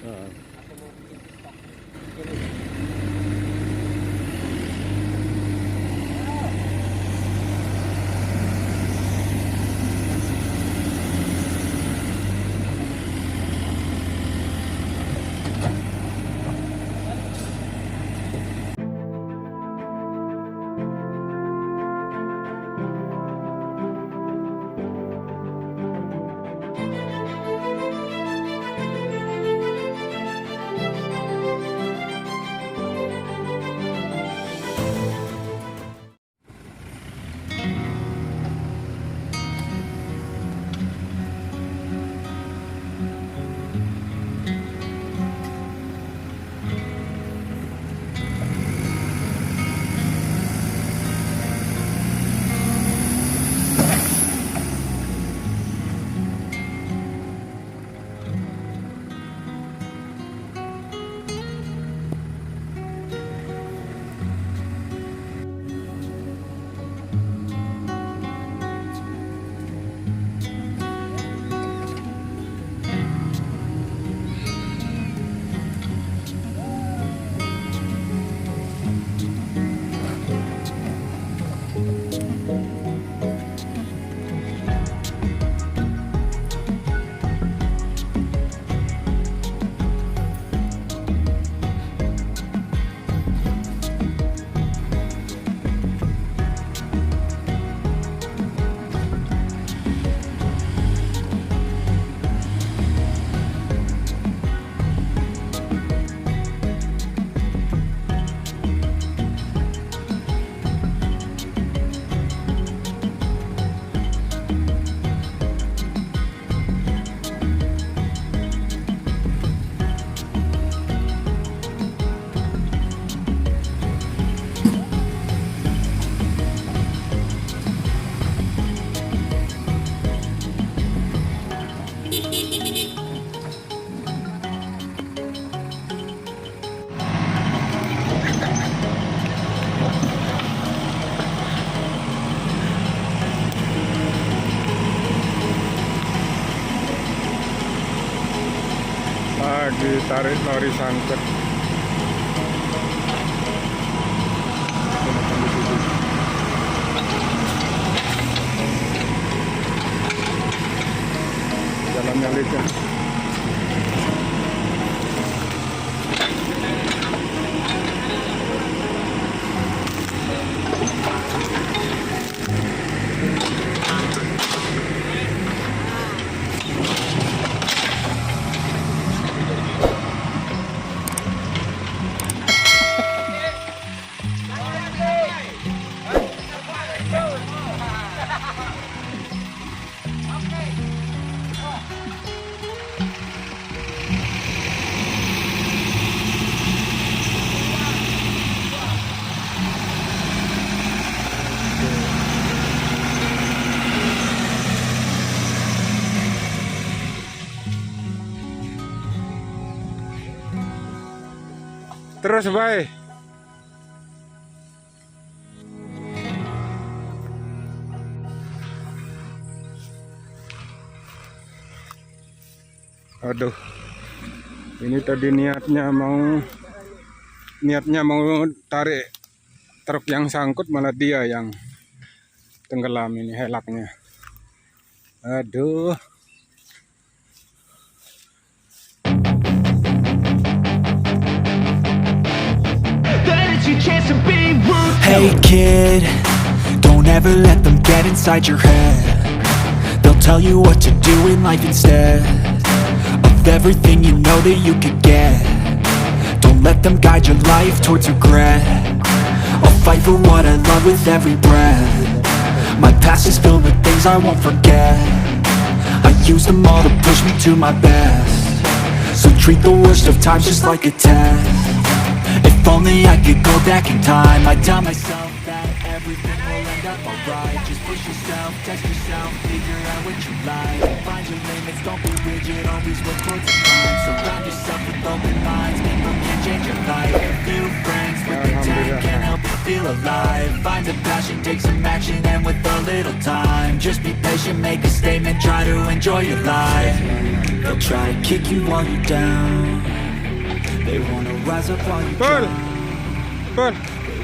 Heeh. Aku mau bikin stok ini. Lagi tarik lori sangkut. Jalannya licin. Terus baik. Aduh, ini tadi niatnya mau tarik truk yang sangkut, malah dia yang tenggelam ini helaknya. Aduh. Hey kid, don't ever let them get inside your head. They'll tell you what to do in life instead of everything you know that you could get. Don't let them guide your life towards regret. I'll fight for what I love with every breath. My past is filled with things I won't forget. I use them all to push me to my best. So treat the worst of times just like a test. If only I could go back in time, I'd tell myself that everything will end up alright. Just push yourself, test yourself, figure out what you like. Find your limits, don't be rigid, always work towards a mind. Surround yourself with open minds, people can change your life. New friends with intent can help you feel alive. Find a passion, take some action, and with a little time, just be patient, make a statement, try to enjoy your life. They'll try to kick you while you're down, They wanna rise up while you Pur, drown. Pur, They